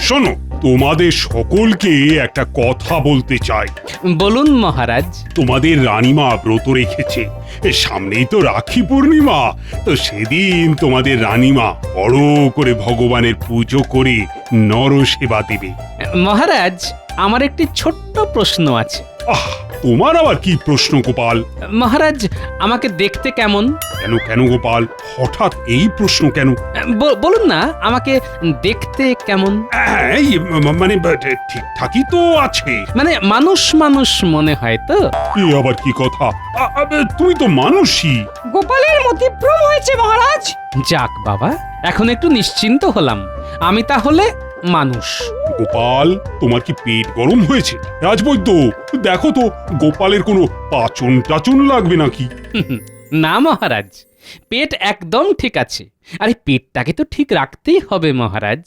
শোনো, তোমাদের সকলকে একটা কথা বলতে চাই। বলুন মহারাজ। তোমাদের রানীমা ব্রত রেখেছে, সামনেই তো রাখি পূর্ণিমা। তো সেদিন তোমাদের রানীমা বড় করে ভগবানের পুজো করে নরসেবা দেবে। মহারাজ, আমার একটি ছোট্ট প্রশ্ন আছে। আহ, তোমার আবার কি প্রশ্ন গোপাল? মহারাজ, আমাকে দেখতে কেমন? কেন কেন গোপাল, হঠাৎ এই প্রশ্ন কেন? বলুন না, আমাকে দেখতে কেমন? এই, মানে ঠিকঠাকই তো আছে। মানে মানুষ মানুষ মনে হয় তো? এ আবার কি কথা? তুমি তো মানুষই। গোপালের মতিভ্রম হয়েছে মহারাজ। যাক বাবা, এখন একটু নিশ্চিন্ত হলাম। আমি তাহলে মানুষ। গোপাল, তোমার কি পেট গরম হয়েছে? রাজবৈদ্য, দেখো তো গোপালের কোনো পাচন টাচন লাগবে নাকি? না মহারাজ, পেট একদম ঠিক আছে। আরে পেটটাকে তো ঠিক রাখতেই হবে মহারাজ।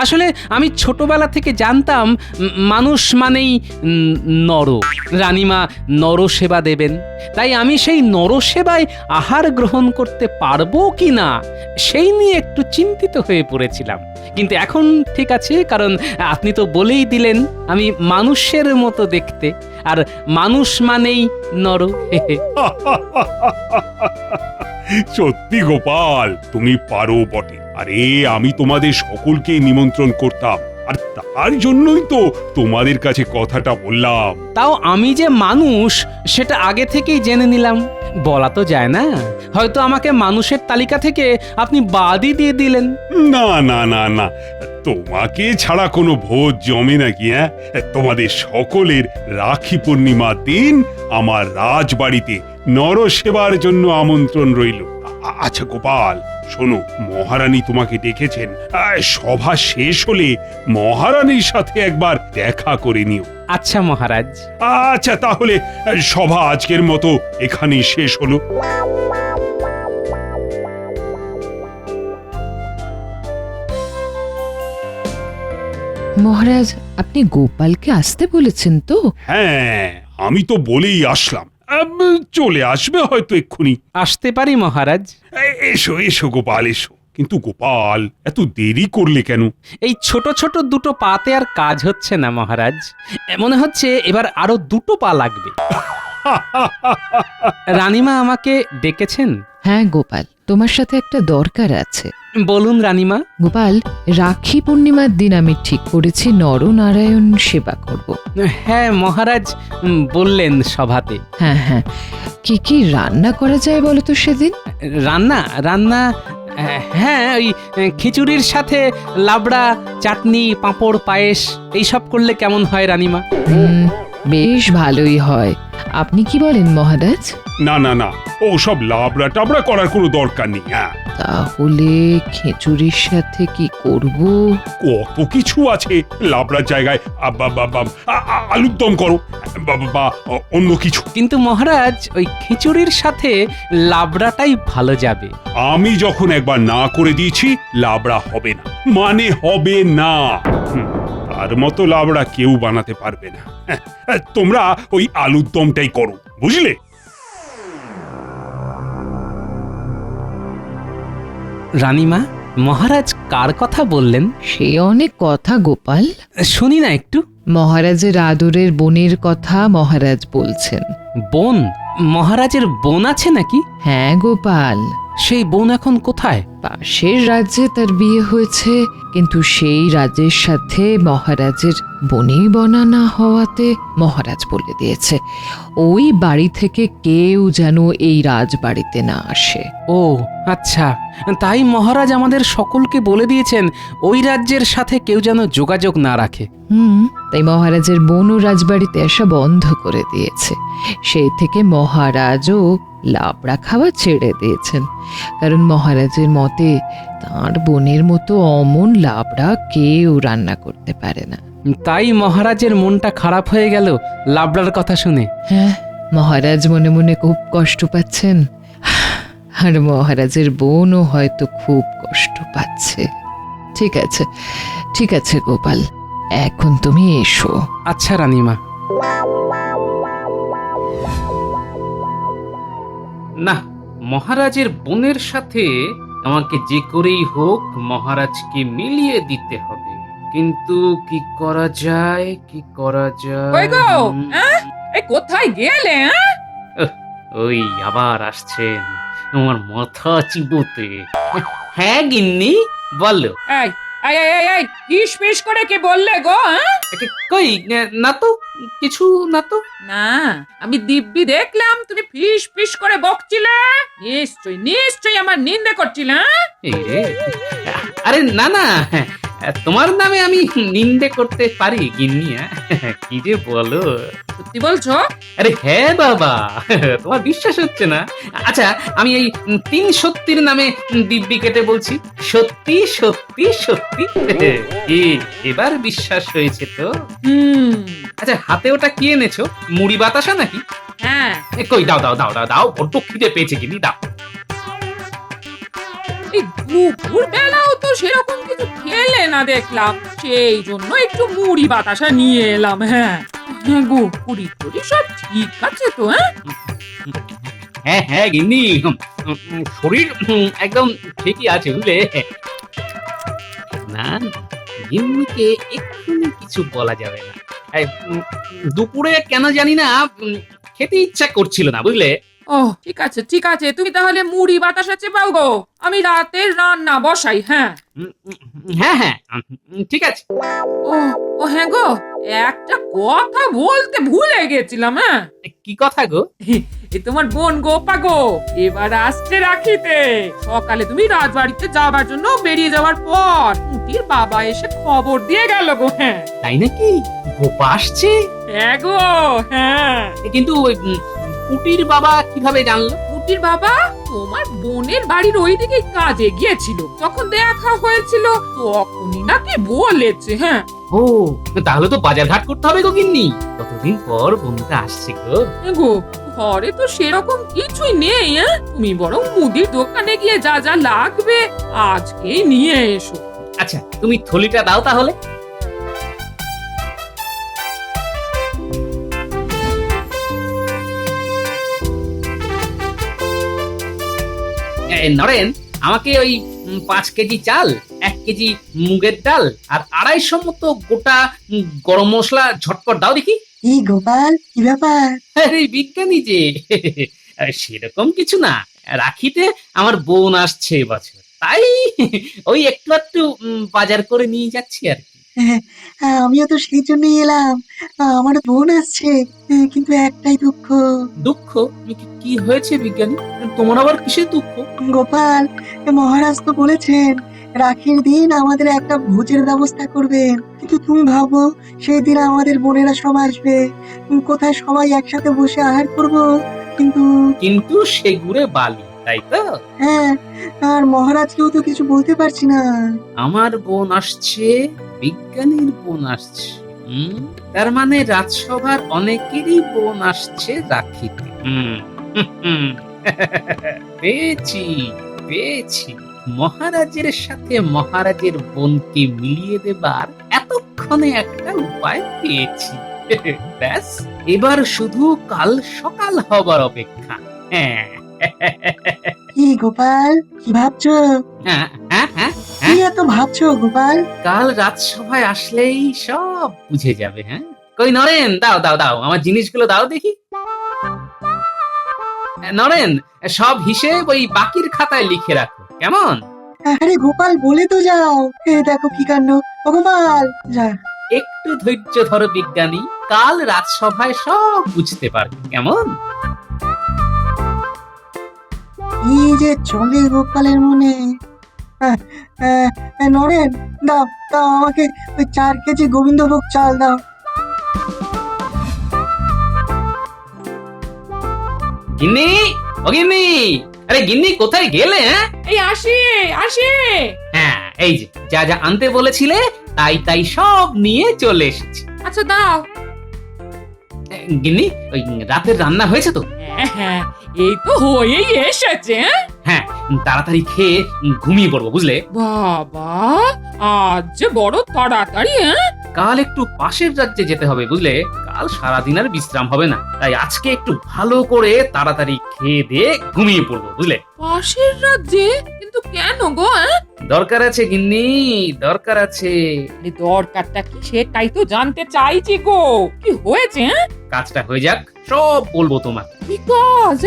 আসলে আমি ছোটবেলা থেকে জানতাম মানুষ মানেই নর। রানীমা নরসেবা দেবেন, তাই আমি সেই নরসেবায় আহার গ্রহণ করতে পারবো কি না সেই নিয়ে একটু চিন্তিত হয়ে পড়েছিলাম। কিন্তু এখন ঠিক আছে, কারণ আপনি তো বলেই দিলেন আমি মানুষের মতো দেখতে, আর মানুষ মানেই নর। সত্যি গোপাল, তুমি পারো বটে। আরে আমি তোমাদের সকলকে নিমন্ত্রণ করতাম, আর তার জন্যই তো তোমাদের কাছে কথাটা বললাম। তাও আমি যে মানুষ সেটা আগে থেকেই জেনে নিলাম। বলা তো যায় না, হয়তো আমাকে মানুষের তালিকা থেকে আপনি বাদই দিয়ে দিলেন। না না না না, তোমাকে ছাড়া কোনো ভোজ জমে নাকি? তোমাদের সকলের রাখি পূর্ণিমার দিন আমার রাজবাড়িতে নরসেবার জন্য আমন্ত্রণ রইল। আচ্ছা গোপাল, শোনো, মহারানী তোমাকে ডেকেছেন। সভা শেষ হলে মহারানীর সাথে একবার দেখা করে নিও। আচ্ছা মহারাজ। আচ্ছা তাহলে সভা আজকের মতো এখানেই শেষ হলো। মহারাজ, আপনি গোপালকে আসতে বলেছেন তো? হ্যাঁ, আমি তো বলেই আসলাম। চলে আসবে হয়তো এক্ষুনি। আসতে পারি মহারাজ? এসো এসো গোপাল, এসো। কিন্তু গোপাল, এত দেরি করলে কেন? এই ছোট ছোট দুটো পাতে আর কাজ হচ্ছে না মহারাজ। মনে হচ্ছে এবার আরো দুটো পা লাগবে। রানীমা আমাকে ডেকেছেন? হ্যাঁ গোপাল, তোমার সাথে একটা দরকার আছে। বলুন রানীমা। গোপাল, রাখি পূর্ণিমার দিন আমি ঠিক করেছি নরনারায়ণ সেবা করব। হ্যাঁ মহারাজ, বললেন সভাতে। হ্যাঁ হ্যাঁ, কি কি রান্না করা যায় বলো তো সেদিন? রান্না রান্না হ্যাঁ, ওই খিচুড়ির সাথে লাবড়া, চাটনি, পাঁপড়, পায়েস এইসব করলে কেমন হয় রানীমা? বেশ ভালোই হয়। আপনি কি বলেন মহারাজ? না না না, ও সব লাবড়া টাবড়া করার কোনো দরকার নেই। তাহলে খিচুড়ির সাথে কি করব? কত কিছু আছে। লাবড়ার জায়গায় আলুর দম করো, বা অন্য কিছু। কিন্তু মহারাজ, ওই খিচুড়ির সাথে লাবড়াটাই ভালো যাবে। আমি যখন একবার না করে দিয়েছি, লাবড়া হবে না মানে হবে না। তার মতো লাবড়া কেউ বানাতে পারবে না। তোমরা ওই আলুর দমটাই করো, বুঝলে? রানীমা, মহারাজ কার কথা বললেন? সে অনেক কথা গোপাল। শুনি না একটু। মহারাজের আদরের বোনের কথা মহারাজ বলছেন। বোন? মহারাজের বোন আছে নাকি? হ্যাঁ গোপাল, সেই বোন এখন কোথায়? পাশের রাজ্যে তার বিয়ে হয়েছে, কিন্তু সেই রাজ্যের সাথে মহারাজের বনেই বনা না হওয়াতে মহারাজ বলে দিয়েছে ওই বাড়ি থেকে কেউ যেন এই রাজবাড়িতে না আসে। ও আচ্ছা, তাই মহারাজ আমাদের সকলকে বলে দিয়েছেন ওই রাজ্যের সাথে কেউ যেন যোগাযোগ না রাখে। তাই মহারাজের বোনও রাজবাড়িতে আসা বন্ধ করে দিয়েছে। সেই থেকে মহারাজও লাবড়া খাওয়া ছেড়ে দিয়েছেন, কারণ মহারাজের মতে তাঁর বোনের মতো অমন লাবড়া কেউ রান্না করতে পারে না। তাই মহারাজের মনটা খারাপ হয়ে গেল লাবড়ার কথা শুনে। হ্যাঁ, মহারাজ মনে মনে খুব কষ্ট পাচ্ছেন, আর মহারাজের বোনও হয়তো খুব কষ্ট পাচ্ছে। ঠিক আছে, ঠিক আছে গোপাল, এখন তুমি এসো। আচ্ছা রানীমা। না, মহারাজের বোনের সাথে আমাকে যে করেই হোক মহারাজকে মিলিয়ে দিতে হবে। কিন্তু কি করা যায়, কি করা কই গো যায়? হ্যাঁ? এই কোথায় গেলে হ্যাঁ? ওই আবার আসছেন আমার মাথা চিবোতে। হ্যাঁ গিন্নি, বলো। এই এই এই এই, এই কিসমিস করে কি বললে গো হ্যাঁ? কই না তো, কিছু না তো। না আমি দিব্যি দেখলাম তুমি ফিস ফিস করে বকছিলে। নিশ্চয়ই নিশ্চয়ই আমার নিন্দে করছিলে হ্যাঁ? এই রে, আরে না না, তোমার নামে আমি নিন্দে করতে পারি গিন্নি? কি যে বলো। সত্যি বলছো? আরে হ্যাঁ বাবা, তোমার বিশ্বাস হচ্ছে না? আচ্ছা, আমি এই 3 সত্যির নামে দিব্যি কেটে বলছি, সত্যি সত্যি সত্যি। কি এবার বিশ্বাস হয়েছে তো? হুম। আচ্ছা, হাতে ওটা কি এনেছো? মুড়ি বাতাসা নাকি? হ্যাঁ কই দাও দাও দাও দাও দাও, বড্ড খিদে পেয়েছে গিন্নি, দাও। এই দুপুর বেলাও তো সেরকম কিছু খেলে না দেখলাম, সেই জন্য একটু মুড়ি বাতাসা নিয়ে এলাম। হ্যাঁ হ্যাঁ গো, পুরি টুরি সব ঠিক আছে তো হ্যাঁ? হ্যাঁ হ্যাঁ গিন্নি, শরীর একদম ঠিকই আছে বুঝলে। না, গিন্নিকে এক্ষুনি কিছু বলা যাবে না। এই, দুপুরে কেন জানি না খেতে ইচ্ছা করছিল না বুঝলে। ও ঠিক আছে ঠিক আছে, তুমি তাহলে মুড়ি বাতাসা চেপাও গো, আমি রাতের রান্না বসাই। হ্যাঁ হ্যাঁ হ্যাঁ, ঠিক আছে। ও ও হ্যাঁ গো, একটা কথা বলতে ভুলে গেছিলাম। হ্যাঁ কি কথা গো? এ তোমার বোন গোপা গো এবার আসছে রাখিতে। সকালে তুমি রাজবাড়িতে যাবার জন্য বেরিয়ে যাওয়ার পর পুটির বাবা এসে খবর দিয়ে গেল গো। হ্যাঁ তাই নাকি? গোপা আসছে? হ্যাঁ গো হ্যাঁ। কিন্তু ওই পুটির বাবা কিভাবে জানলো? পুটির বাবা তোমার বোনের বাড়ির ওইদিকে কাজে গিয়েছিল, তখন দেখা হয়েছিল, তখনই নাকি বলেছে। হ্যাঁ ও, তাহলে তো বাজার ঘাট করতে হবে গো গিন্নি, কতদিন পর বন্ধুটা আসছে গো। গো ঘরে তো সেরকম কিছুই নেই। হ্যাঁ তুমি বরং মুদির দোকানে গিয়ে যা যা লাগবে আজকেই নিয়ে এসো। আচ্ছা, তুমি থলিটা দাও তাহলে। নরেন, আমাকে ওই 5 কেজি চাল, 1 কেজি মুগের ডাল আর 250 মতো গোটা গরম মশলা ঝটপট দাও দেখি। কি গোপাল, কি ব্যাপার? আরে বিজ্ঞানী যে, সেরকম কিছু না, রাখিতে আমার বোন আসছে এবছর, তাই ওই একটু একটু বাজার করে নিয়ে যাচ্ছি আর কি। আমিও তো সেই জন্যই এলাম। আমার বোন আসছে, কিন্তু একটাই দুঃখ। দুঃখ? কি হয়েছে বিজ্ঞানী? তোমার আবার কিসের দুঃখ? গোপাল, মহারাজ তো বলেছেন রাখির দিন আমাদের একটা ভোজের ব্যবস্থা করবেন, কিন্তু তুমি ভাবো সেই দিন আমাদের বোনেরা সব আসবে, কোথায় সবাই একসাথে বসে আহার করব। কিন্তু সেগুড়ে বালি, তাই তো? হ্যাঁ, আর মহারাজকেও তো কিছু বলতে পারছি না। আমার বোন আসছে, বিজ্ঞানীর বোন আসছে, তার মানে রাজসভার অনেকেরই বোন আসছে রাখিতে। পেয়েছি পেয়েছি, মহারাজের সাথে মহারাজের বোনকে মিলিয়ে দেবার এতক্ষণে একটা উপায় পেয়েছি। ব্যাস, এবার শুধু কাল সকাল হবার অপেক্ষা। হ্যাঁ কি গোপাল, কি ভাবছো? হ্যাঁ হ্যাঁ হ্যাঁ, কি এত ভাবছো গোপাল? কাল রাজসভায় আসলেই সব বুঝে যাবে। হ্যাঁ, কই নরেন, দাও দাও দাও, আমার জিনিসগুলো দাও দেখি। নরেন, সব হিসেব ওই বাকির খাতায় লিখে রাখো, কেমন? আরে গোপাল, বলে তো যাও। দেখো কি কাণ্ড। ও গোপাল, যা। একটু ধৈর্য ধরো বিজ্ঞানী, কাল রাজসভায় সব বুঝতে পারবে, কেমন? কি যে চলে গোপালের মনে। নরেন, দাও দাও আমাকে ওই 4 কেজি গোবিন্দভোগ চাল দাও। গিন্নি, ও গিন্নি, আরে গিন্নি কোথায় গেলে? হ্যাঁ এই আসি আসি। হ্যাঁ, এই যে যা যা আনতে বলেছিলে তাই তাই সব নিয়ে চলে এসেছি। আচ্ছা দাও। গিন্নি, ওই রাতের রান্না হয়েছে তো? হ্যাঁ হ্যাঁ, এই তো হয়েই এসেছে। হ্যাঁ, তাড়াতাড়ি খেয়ে ঘুমিয়ে পড়বো বুঝলে। বাবা, আজ যে বড় তাড়াতাড়ি। হ্যাঁ কাল একটু পাশের রাজ্যে যেতে হবে বুঝলে, কাল সারাদিন আর বিশ্রাম হবে না, তাই আজকে একটু ভালো করে তাড়াতাড়ি খেয়ে দিয়ে ঘুমিয়ে পড়বো বুঝলে। পাশের রাজ্যে? কিন্তু কেন গো? দরকার আছে গিন্নি, দরকার আছে। দরকারটা কি সেটাই তো জানতে চাইছি গো। কি হয়েছে? কাজটা হয়ে যাক, সব বলবো তোমার। কি কাজ?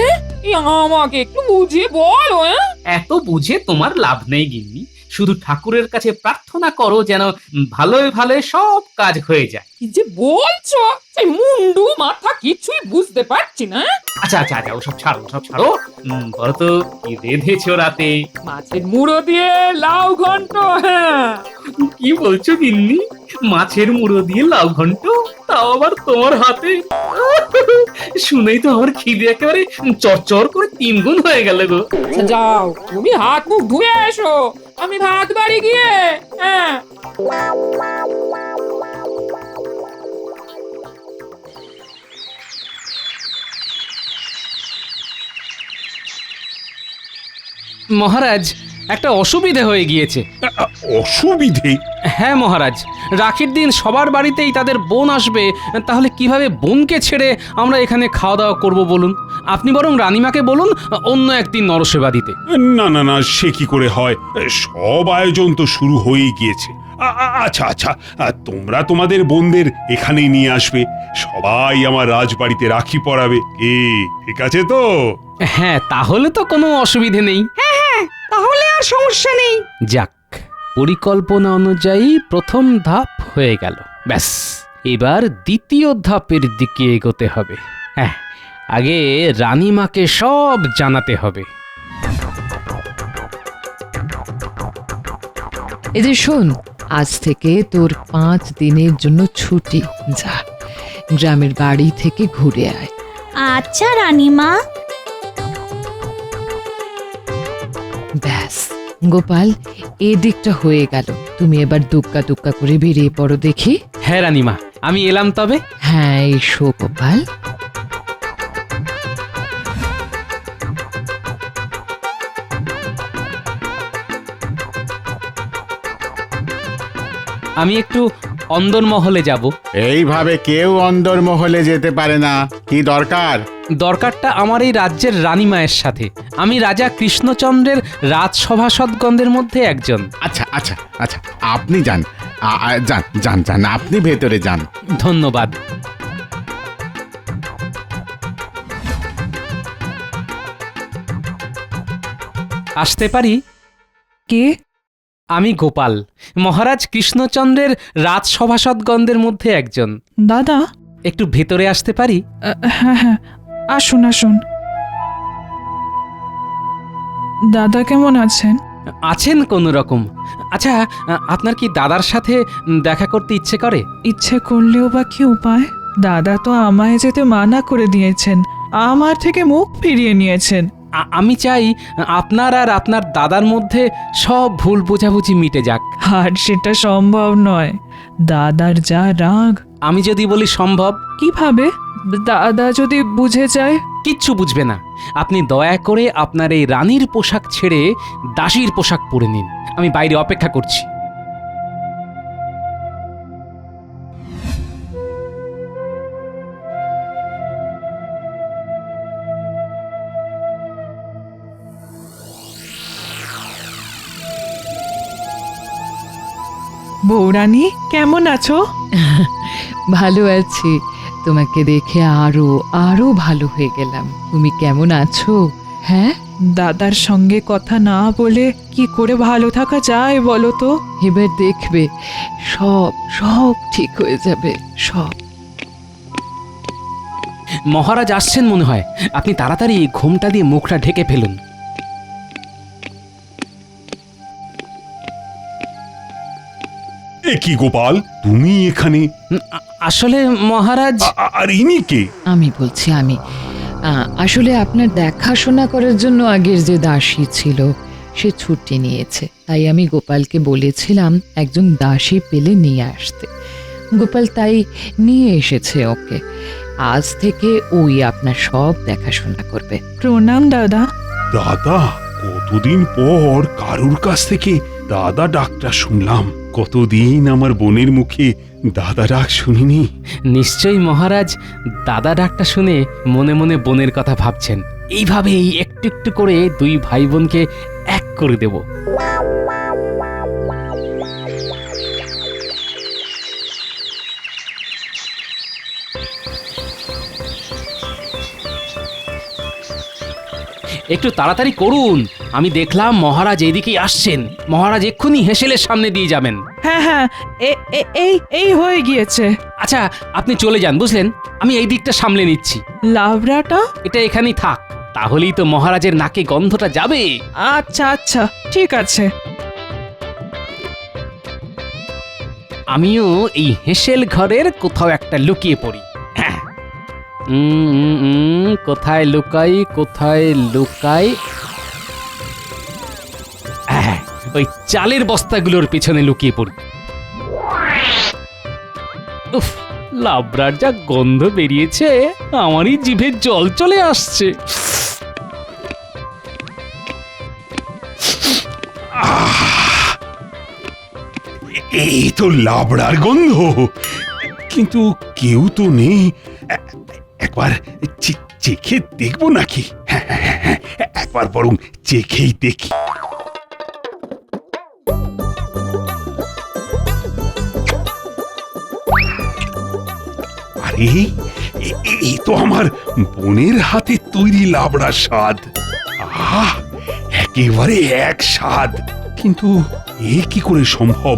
আমাকে একটু বুঝিয়ে বলো। এত বুঝে তোমার লাভ নেই গিন্নি, শুধু ঠাকুরের কাছে প্রার্থনা করো যেন ভালোই ভালোই সব কাজ হয়ে যায়। কি যে বলছো, সেই মুন্ডু মাথা কিছুই বুঝতে পারছি না। আচ্ছা আচ্ছা আচ্ছা, ওসব ছাড়ো, ওসব ছাড়ো। বলো তো কি রেঁধেছো রাতে? মাছের মুড়ো দিয়ে লাউ ঘন্ট। হ্যাঁ, কি বলছো গিন্নি? মাছের মুড়ো দিয়ে লাউ ঘন্ট, তাও আবার তোমার হাতে? শুনেই তো আমার খিদে একেবারে চরচর করে 3 গুণ হয়ে গেল গো। আচ্ছা যাও, তুমি হাত মুখ ধুয়ে এসো, আমি ভাত বাড়ি গিয়ে। হ্যাঁ, মহারাজ, একটা অসুবিধে হয়ে গিয়েছে। অসুবিধে? হ্যাঁ মহারাজ, রাখির দিন সবার বাড়িতেই তাদের বোন আসবে, তাহলে কিভাবে বোনকে ছেড়ে আমরা এখানে খাওয়া দাওয়া করব বলুন? আপনি বরং রানীমাকে বলুন অন্য একদিন নরসেবা দিতে। না না না, সে কি করে হয়? সব আয়োজন তো শুরু হয়েই গিয়েছে। আচ্ছা আচ্ছা, তোমরা তোমাদের বোনদের এখানেই নিয়ে আসবে, সবাই আমার রাজবাড়িতে রাখি পরাবে। কি ঠিক আছে তো? হ্যাঁ, তাহলে তো কোনো অসুবিধে নেই। তাহলে আর সমস্যা নেই। যাক, পরিকল্পনা অনুযায়ী প্রথম ধাপ হয়ে গেল। ব্যাস, এবার দ্বিতীয় ধাপের দিকে এগোতে হবে। হ্যাঁ, আগে রানীমাকে সব জানাতে হবে। এই যে শোন, আজ থেকে তোর 5 দিনের জন্য ছুটি। যা, গ্রামের বাড়ি থেকে ঘুরে আয়। আচ্ছা রানীমা। ব্যাস গোপাল, এদিকটা হয়ে গেল। তুমি এবার দুক্কা দুক্কা করে বেরিয়ে পড়ো দেখি। হ্যাঁ রানীমা, আমি এলাম তবে। হ্যাঁ, এসো গোপাল। আমি একটু অন্দরমহলে যাব। এইভাবে কেউ অন্দরমহলে যেতে পারে না। কি দরকার? দরকারটা আমার এই রাজ্যের রানীমায়ের সাথে। আমি রাজা কৃষ্ণচন্দ্রের রাজসভাসদগণদের মধ্যে একজন। আচ্ছা আচ্ছা আচ্ছা, আপনি যান, যান যান যান, আপনি ভেতরে যান। ধন্যবাদ। আসতে পারি? কে? আমি গোপাল, মহারাজ কৃষ্ণচন্দ্রের রাজসভাসদগণদের মধ্যে একজন। দাদা? একটু ভেতরে আসতে পারি? হ্যাঁ হ্যাঁ, আসুন আসুন। দাদা কেমন আছেন? আছেন কোনো রকম। আচ্ছা, আপনার কি দাদার সাথে দেখা করতে ইচ্ছে করে? ইচ্ছে করলেও বা কি উপায়? দাদা তো আমায় যেতে মানা করে দিয়েছেন, আমার থেকে মুখ ফিরিয়ে নিয়েছেন। আমি চাই আপনার আর আপনার দাদার মধ্যে সব ভুল বোঝাবুঝি মিটে যাক। আর সেটা সম্ভব নয়। দাদার যা রাগ। আমি যদি বলি সম্ভব? কিভাবে? দাদা যদি বুঝে যায়? কিচ্ছু বুঝবে না। আপনি দয়া করে আপনার এই রানীর পোশাক ছেড়ে দাসীর পোশাক পরে নিন। আমি বাইরে অপেক্ষা করছি। বৌরানী কেমন আছো? ভালো আছি। তোমাকে দেখে আরো আরো ভালো হয়ে গেলাম। তুমি কেমন আছো? হ্যাঁ, দাদার সঙ্গে কথা না বলে কি করে ভালো থাকা যায় বলো তো? এবার দেখবে সব সব ঠিক হয়ে যাবে, সব। মহারাজ আসছেন মনে হয়। আপনি তাড়াতাড়ি ঘোমটা দিয়ে মুখটা ঢেকে ফেলুন। এ কি গোপাল, তুমি এখানে? আসলে মহারাজ, আর ইনি কে? আমি বলছি, আসলে আপনার দেখাশোনা করার জন্য আগের যে দাসী ছিল সে ছুটি নিয়েছে, তাই আমি গোপালকে বলেছিলাম একজন দাসী পেলে নিয়ে আসতে। গোপাল তাই নিয়ে এসেছে ওকে। আজ থেকে ওই আপনার সব দেখাশোনা করবে। প্রণাম দাদা। দাদা? কতদিন পর কারুর কাছ থেকে দাদা ডাকটা শুনলাম। কতদিন আমার বোনের মুখে দাদা ডাক শুনিনি। নিশ্চয়ই মহারাজ দাদা ডাকটা শুনে মনে মনে বোনের কথা ভাবছেন। এইভাবেই একটু একটু করে দুই ভাই বোনকে এক করে দেব। একটু তাড়াতাড়ি করুন, আমি দেখলাম মহারাজ এইদিকেই আসছেন। মহারাজ এক্ষুনি হেসেলের সামনে দিয়ে যাবেন। হ্যাঁ হ্যাঁ, এই হয়ে গিয়েছে। আচ্ছা, আপনি চলে যান, বুঝলেন? আমি এই দিকটা সামলে নিচ্ছি। লাবড়াটা? এটা এখানেই থাক, তাহলেই তো মহারাজের নাকে গন্ধটা যাবে। আচ্ছা আচ্ছা, ঠিক আছে। আমিও এই হেসেল ঘরের কোথাও একটা লুকিয়ে পড়ি। কোথায় লুকাই, কোথায় লুকাই? ওই চালের বস্তাগুলোর পিছনে লুকিয়ে পড়ি। উফ, লাবড়ার যা গন্ধ বেরিয়েছে, আমারই জিভে জল চলে আসছে। এই তো লাবড়ার গন্ধ, কিন্তু কেউ তো নেই। একবার চেখে দেখবো নাকি? হ্যাঁ, একবার বরং চেখেই দেখি। আরে এই তো আমার বোনের হাতে তৈরি লাবড়ার স্বাদ। আহ, একেবারে এক স্বাদ। কিন্তু এ কি করে সম্ভব?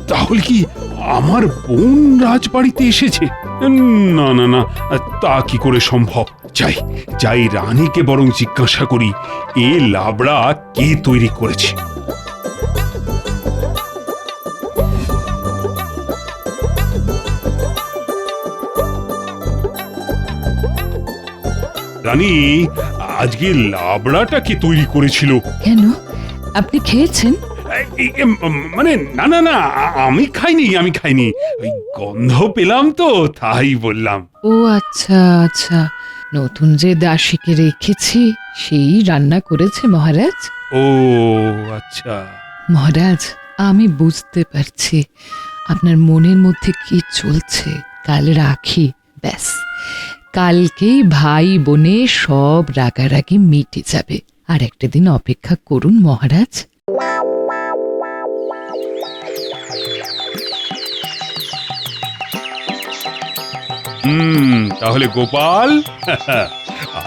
তাহলে কি আমার বোন রাজবাড়িতে এসেছে? না না না, তা কি করে সম্ভব? যাই রানীকে বরং জিজ্ঞাসা করি, এ লাবড়া কে তৈরি করেছে। রানী, আজকে লাবড়াটা কে তৈরি করেছিল? কেন, আপনি খেয়েছেন? মানে না না না, আমি খাইনি। ওই গন্ধ পেলাম তো, তাই বললাম। ও আচ্ছা আচ্ছা, নতুন যে দাসীকে রেখেছি সেই রান্না করেছে মহারাজ। ও আচ্ছা। মহারাজ, আমি বুঝতে পারছি আপনার মনের মধ্যে কি চলছে। কাল রাখি, ব্যাস কালকেই ভাই বোনে সব রাগারাগি মিটে যাবে। আর একটা দিন অপেক্ষা করুন মহারাজ। তাহলে গোপাল,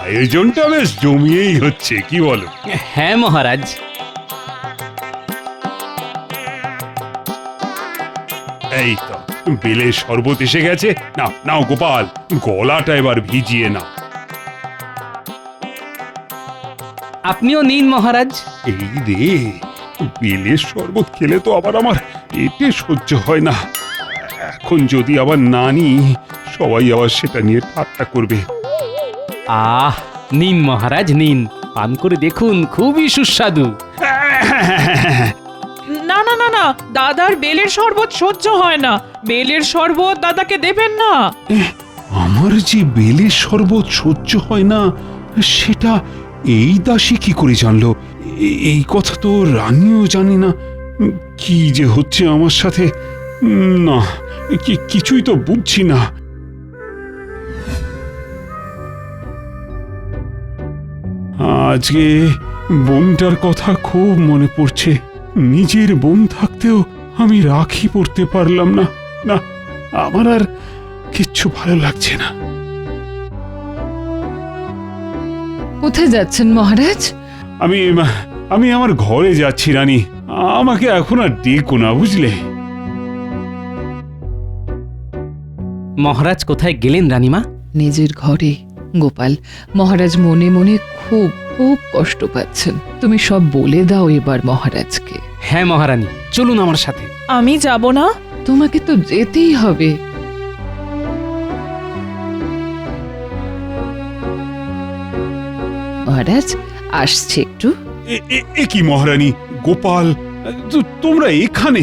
আয়োজনটা বেশ জমিয়েই হচ্ছে, কি বলো? হ্যাঁ মহারাজ। এই তো বেলের শরবত এসে গেছে। নাও গোপাল, গলাটা এবার ভিজিয়ে নাও। আপনিও নিন মহারাজ। এই রে, বেলের শরবত খেলে তো আবার আমার পেটে সহ্য হয় না। এখন যদি আবার না নিই, সবাই আবার সেটা নিয়ে ঠাট্টা করবে। আহ, নিন মহারাজ নিন, পান করে দেখুন, খুবই সুস্বাদু। না না না না, দাদার বেলের শরবত সহ্য হয় না। বেলের শরবত দাদাকে দেবেন না। আমার যে বেলের শরবত সহ্য হয় না, সেটা এই দাসী কি করে জানলো? এই কথা তো রানীও জানে না। কি যে হচ্ছে আমার সাথে, না কিছুই তো বুঝছি না। আজকে বোনটার কথা খুব মনে পড়ছে। নিজের বোন থাকতেও আমি রাখি পরতে পারলাম না। না, আমার আর কিচ্ছু ভালো লাগছে না। কোথায় যাচ্ছেন মহারাজ? আমি আমার ঘরে যাচ্ছি রানী। আমাকে এখন আর ডেকো না, বুঝলে? মহারাজ কোথায় গেলেন রানীমা? নিজের ঘরে। গোপাল, মহারাজ মনে মনে খুব খুব কষ্ট পাচ্ছেন। তুমি সব বলে দাও এবার মহারাজকে। হ্যাঁ মহারানী, চলুন আমার সাথে। আমি যাব না। তোমাকে তো যেতেই হবে। মহারাজ আসছে একটু। এ কি মহারানী, গোপাল, তোমরা এখানে?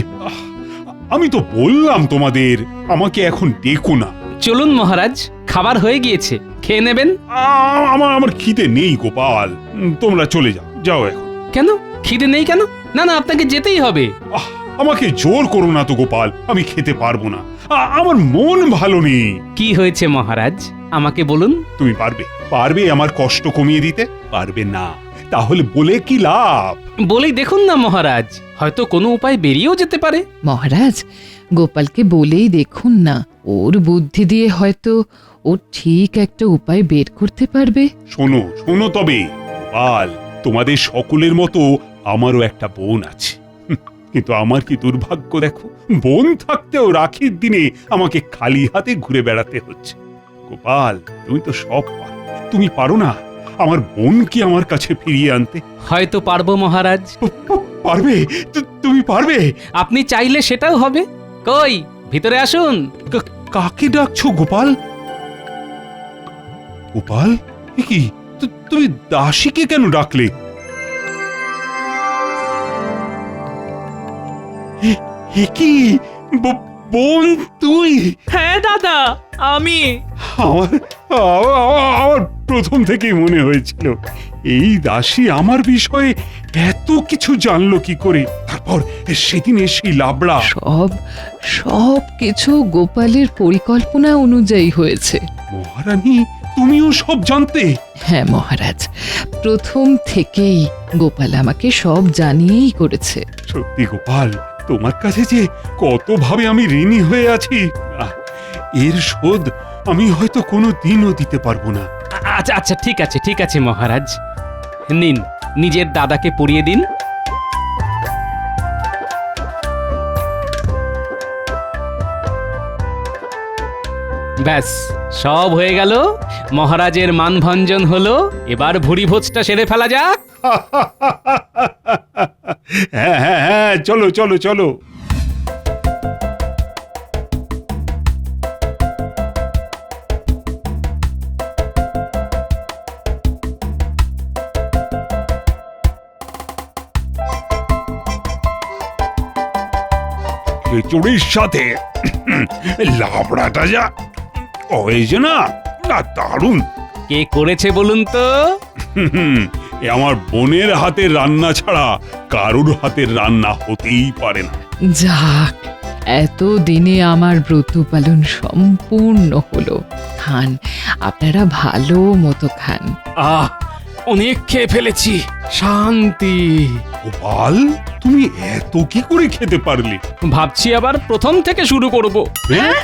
আমি তো বললাম তোমাদের আমাকে এখন ডেকো না। চলুন মহারাজ, খাবার হয়ে গিয়েছে, খেয়ে নেবেন। আমার খিদে নেই গোপাল, তোমরা চলে যাও এখন। কেন খিদে নেই কেন? না না, আপনাকে যেতেই হবে। আমাকে জোর করো না তো গোপাল, আমি খেতে পারবো না। আমার মন ভালো নেই। কি হয়েছে মহারাজ, আমাকে বলুন। তুমি পারবে আমার কষ্ট কমিয়ে দিতে? পারবে না। তাহলে বলে কি লাভ? বলেই দেখুন না মহারাজ, হয়তো কোনো উপায় বেরিয়েও যেতে পারে। মহারাজ, গোপালকে বলেই দেখুন না, ওর বুদ্ধি দিয়ে হয়তো ও ঠিক একটা উপায় বের করতে পারবে। শোনো শোনো তবে গোপাল, তোমাদের সকলের মতো আমারও একটা বোন আছে, কিন্তু আমার কি দুর্ভাগ্য দেখো, বোন থাকতেও রাখির দিনে আমাকে খালি হাতে ঘুরে বেড়াতে হচ্ছে। গোপাল, তুমি তো সব পারো, তুমি পারো না আমার বোনকে আমার কাছে ফিরিয়ে আনতে? হয়তো পারবো মহারাজ। পারবে? তুমি পারবে? আপনি চাইলে সেটাও হবে। কই, ভিতরে আসুন। কাকে ডাকছো গোপাল? গোপাল, এ কি তুমি দাসীকে কেন ডাকলে? এ কি বোন তুই? হ্যাঁ দাদা, আমি। আমার আমার প্রথম থেকেই মনে হয়েছিল এই দাসী আমার বিষয়ে এত কিছু জানলো কি করে। তারপর সেদিন সেই লাবড়া। সব কিছু গোপালের পরিকল্পনা অনুযায়ী হয়েছে। মহারানী, তুমিও সব জানতে? হ্যাঁ মহারাজ, প্রথম থেকেই গোপাল আমাকে সব জানিয়েই করেছে। সত্যি গোপাল, তোমার কাছে যে কতভাবে আমি ঋণী হয়ে আছি, এর শোধ আমি হয়তো কোনো দিনও দিতে পারবো না। আচ্ছা আচ্ছা, ঠিক আছে ঠিক আছে মহারাজ, নিন নিজের দাদাকে পরিয়ে দিন। ব্যাস, সব হয়ে গেল। মহারাজের মানভঞ্জন হলো, এবার ভুরি ভোজটা সেরে ফেলা যাক। হ্যাঁ হ্যাঁ হ্যাঁ, চলো চলো চলো। খিচুড়ির সাথে লাবড়াটা যা হয়েছে না, দারুণ। কে করেছে বলুন তো? এ আমার বোনের হাতের রান্না ছাড়া কারুর হাতের রান্না হতেই পারে না। যাক, এত দিনে আমার ব্রত পালন সম্পূর্ণ হলো। খান, আপনারা ভালো মতো খান। আহ, অনেক খেয়ে ফেলেছি, শান্তি। গোপাল, তুমি এত কি করে খেতে পারলে? ভাবছি আবার প্রথম থেকে শুরু করব। হ্যাঁ?